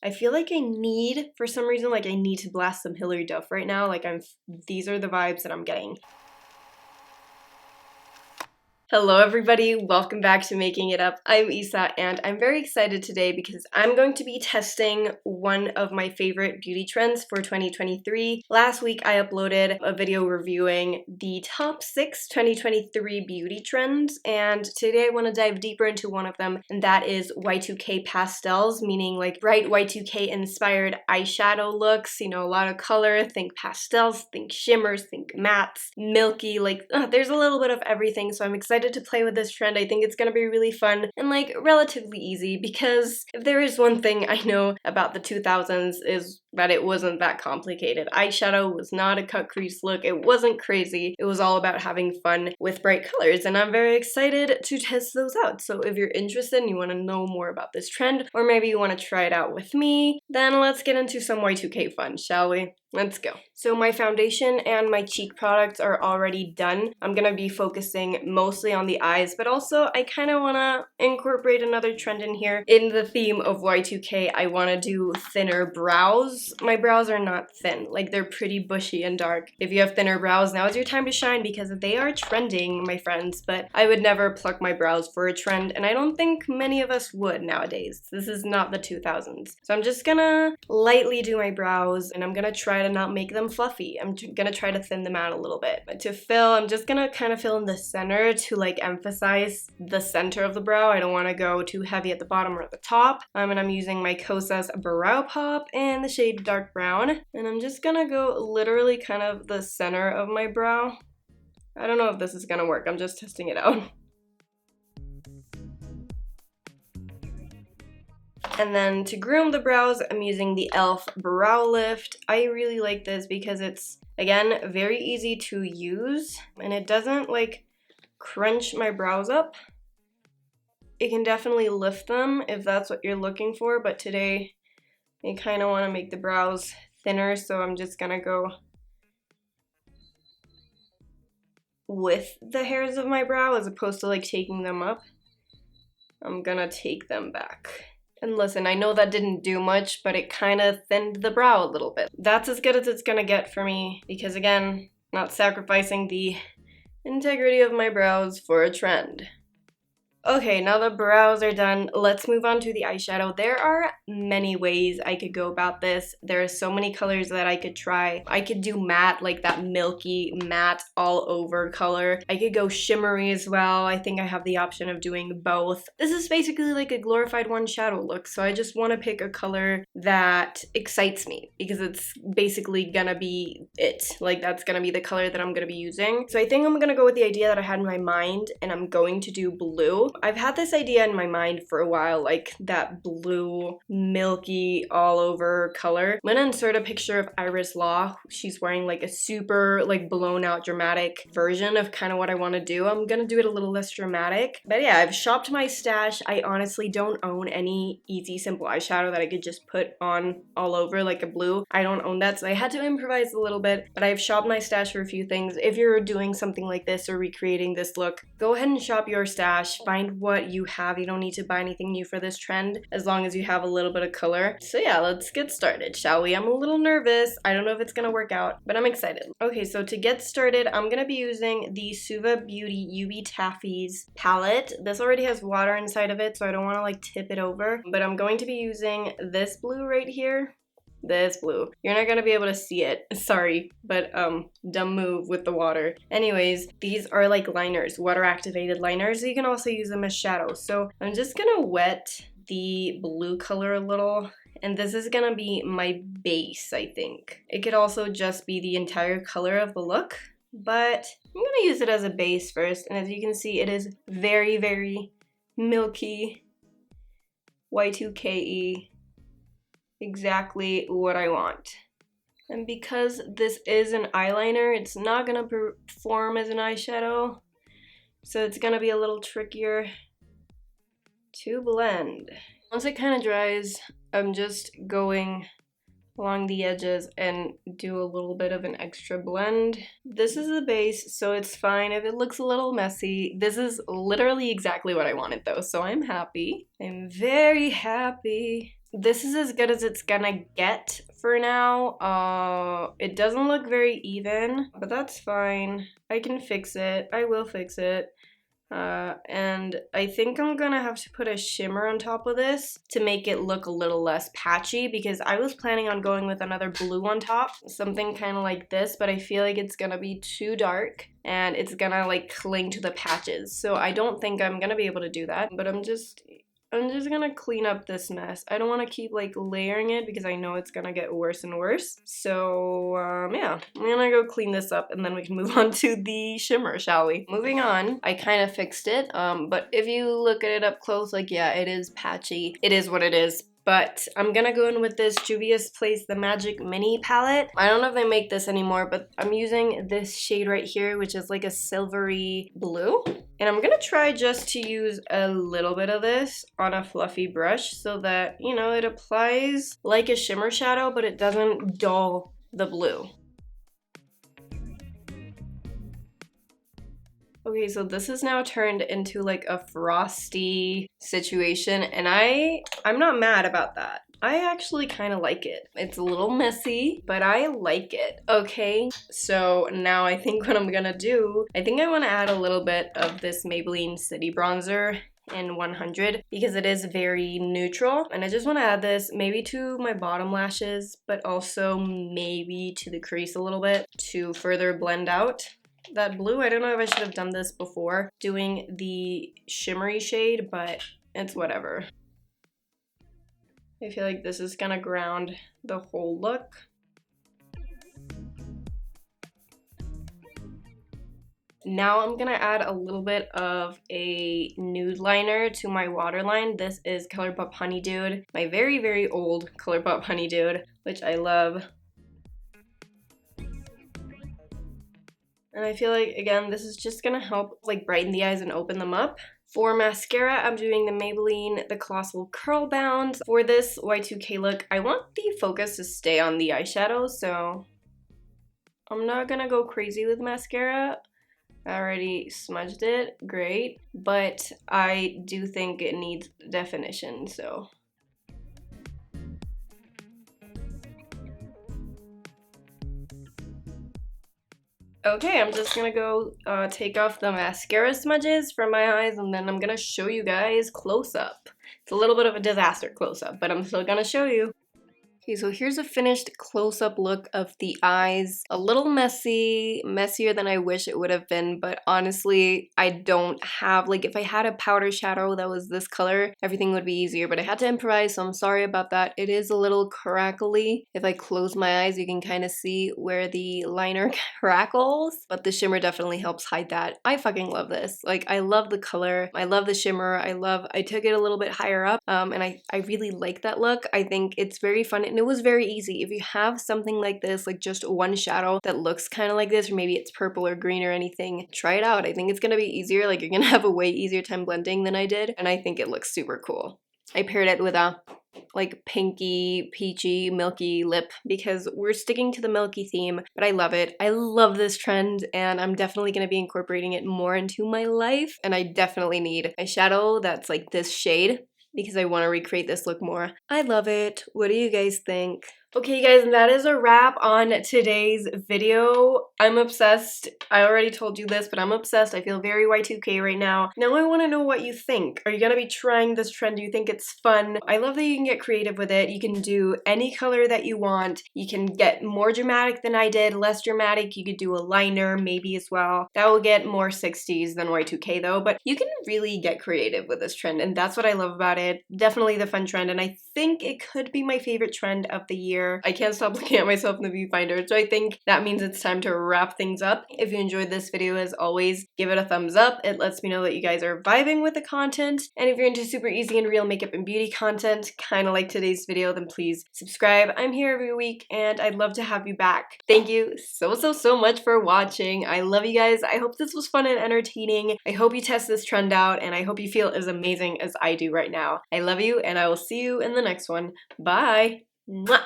I feel like I need, for some reason, like I need to blast some Hilary Duff right now. Like these are the vibes that I'm getting. Hello everybody, welcome back to Making It Up. I'm Isa and I'm very excited today because I'm going to be testing one of my favorite beauty trends for 2023. Last week I uploaded a video reviewing the top 6 2023 beauty trends, and today I want to dive deeper into one of them, and that is Y2K pastels, meaning like bright Y2K inspired eyeshadow looks, you know, a lot of color, think pastels, think shimmers, think mattes, milky, like there's a little bit of everything, so I'm excited to play with this trend. I think it's gonna be really fun and like relatively easy, because if there is one thing I know about the 2000s is that it wasn't that complicated. Eyeshadow was not a cut crease look, it wasn't crazy, it was all about having fun with bright colors, and I'm very excited to test those out. So if you're interested and you want to know more about this trend, or maybe you want to try it out with me, then let's get into some Y2K fun, shall we? Let's go. So my foundation and my cheek products are already done. I'm gonna be focusing mostly on the eyes, but also I kind of want to incorporate another trend in here. In the theme of Y2K, I want to do thinner brows. My brows are not thin, like they're pretty bushy and dark. If you have thinner brows, now is your time to shine because they are trending, my friends, but I would never pluck my brows for a trend, and I don't think many of us would nowadays. This is not the 2000s. So I'm just gonna lightly do my brows, and I'm gonna try to not make them fluffy. I'm gonna try to thin them out a little bit. But to fill, I'm just gonna kind of fill in the center to like emphasize the center of the brow. I don't want to go too heavy at the bottom or at the top. And I'm using my Kosas Brow Pop in the shade Dark Brown. And I'm just gonna go literally kind of the center of my brow. I don't know if this is gonna work. I'm just testing it out. And then to groom the brows, I'm using the e.l.f. Brow Lift. I really like this because it's, again, very easy to use, and it doesn't like crunch my brows up. It can definitely lift them if that's what you're looking for, but today I kind of want to make the brows thinner, so I'm just gonna go with the hairs of my brow as opposed to like taking them up. I'm gonna take them back. And listen, I know that didn't do much, but it kind of thinned the brow a little bit. That's as good as it's gonna get for me, because again, not sacrificing the integrity of my brows for a trend. Okay, now the brows are done, let's move on to the eyeshadow. There are many ways I could go about this. There are so many colors that I could try. I could do matte, like that milky matte all over color. I could go shimmery as well. I think I have the option of doing both. This is basically like a glorified one shadow look, so I just want to pick a color that excites me, because it's basically gonna be it. Like that's gonna be the color that I'm gonna be using. So I think I'm gonna go with the idea that I had in my mind, and I'm going to do blue. I've had this idea in my mind for a while, like that blue, milky, all over color. I'm gonna insert a picture of Iris Law. She's wearing like a super like blown out dramatic version of kind of what I want to do. I'm gonna do it a little less dramatic. But yeah, I've shopped my stash. I honestly don't own any easy, simple eyeshadow that I could just put on all over like a blue. I don't own that, so I had to improvise a little bit, but I've shopped my stash for a few things. If you're doing something like this or recreating this look, go ahead and shop your stash. Find what you have. You don't need to buy anything new for this trend as long as you have a little bit of color. So yeah, let's get started, shall we? I'm a little nervous. I don't know if it's gonna work out, but I'm excited. Okay, so to get started, I'm gonna be using the Suva Beauty UV Taffies palette. This already has water inside of it, so I don't want to like tip it over, but I'm going to be using this blue right here. This blue. You're not gonna be able to see it, sorry, but dumb move with the water. Anyways, these are like liners, water activated liners. You can also use them as shadows. So I'm just gonna wet the blue color a little, and this is gonna be my base, I think. It could also just be the entire color of the look, but I'm gonna use it as a base first, and as you can see, it is very, very milky, Y2K-y. Exactly what I want. And because this is an eyeliner, it's not gonna perform as an eyeshadow, so it's gonna be a little trickier to blend. Once it kind of dries, I'm just going along the edges and do a little bit of an extra blend. This is the base, so it's fine if it looks a little messy. This is literally exactly what I wanted though, so I'm happy. I'm very happy. This is as good as it's gonna get for now. It doesn't look very even, but that's fine. I can fix it. I will fix it. And I think I'm gonna have to put a shimmer on top of this to make it look a little less patchy, because I was planning on going with another blue on top, something kind of like this, but I feel like it's gonna be too dark and it's gonna like cling to the patches. So I don't think I'm gonna be able to do that, but I'm just gonna clean up this mess. I don't want to keep like layering it because I know it's gonna get worse and worse. So yeah, I'm gonna go clean this up and then we can move on to the shimmer, shall we? Moving on, I kind of fixed it, but if you look at it up close, like yeah, it is patchy. It is what it is. But I'm gonna go in with this Juvia's Place The Magic Mini palette. I don't know if they make this anymore, but I'm using this shade right here, which is like a silvery blue. And I'm gonna try just to use a little bit of this on a fluffy brush so that, you know, it applies like a shimmer shadow, but it doesn't dull the blue. Okay, so this is now turned into like a frosty situation, and I'm not mad about that. I actually kind of like it. It's a little messy, but I like it. Okay, so now I think what I'm gonna do, I think I want to add a little bit of this Maybelline City Bronzer in 100 because it is very neutral, and I just want to add this maybe to my bottom lashes, but also maybe to the crease a little bit to further blend out that blue. I don't know if I should have done this before doing the shimmery shade, but it's whatever. I feel like this is gonna ground the whole look. Now I'm gonna add a little bit of a nude liner to my waterline. This is ColourPop Honey Dude, my very, very old ColourPop Honey Dude, which I love. And I feel like, again, this is just gonna help like brighten the eyes and open them up. For mascara, I'm doing the Maybelline The Colossal Curl Bound. For this Y2K look, I want the focus to stay on the eyeshadow, so I'm not gonna go crazy with mascara. I already smudged it, great, but I do think it needs definition, so. Okay, I'm just gonna go take off the mascara smudges from my eyes, and then I'm gonna show you guys close up. It's a little bit of a disaster close up, but I'm still gonna show you. Okay, so here's a finished close-up look of the eyes. A little messy, messier than I wish it would have been, but honestly, I don't have, like, if I had a powder shadow that was this color, everything would be easier, but I had to improvise, so I'm sorry about that. It is a little crackly. If I close my eyes, you can kind of see where the liner crackles, but the shimmer definitely helps hide that. I fucking love this. Like, I love the color. I love the shimmer. I took it a little bit higher up, and I really like that look. I think it's very fun. And it was very easy. If you have something like this, like just one shadow that looks kind of like this, or maybe it's purple or green or anything, try it out. I think it's gonna be easier. Like, you're gonna have a way easier time blending than I did, and I think it looks super cool. I paired it with a like pinky, peachy, milky lip because we're sticking to the milky theme, but I love it. I love this trend, and I'm definitely going to be incorporating it more into my life, and I definitely need a shadow that's like this shade because I want to recreate this look more. I love it. What do you guys think? Okay guys, and that is a wrap on today's video. I'm obsessed. I already told you this, but I'm obsessed. I feel very Y2K right now. Now I want to know what you think. Are you gonna be trying this trend? Do you think it's fun? I love that you can get creative with it. You can do any color that you want. You can get more dramatic than I did, less dramatic. You could do a liner maybe as well. That will get more 60s than Y2K though, but you can really get creative with this trend, and that's what I love about it. Definitely the fun trend, and I think it could be my favorite trend of the year. I can't stop looking at myself in the viewfinder, so I think that means it's time to wrap things up. If you enjoyed this video, as always, give it a thumbs up. It lets me know that you guys are vibing with the content. And if you're into super easy and real makeup and beauty content, kind of like today's video, then please subscribe. I'm here every week, and I'd love to have you back. Thank you so much for watching. I love you guys. I hope this was fun and entertaining. I hope you test this trend out, and I hope you feel as amazing as I do right now. I love you, and I will see you in the next one. Bye! Mwah!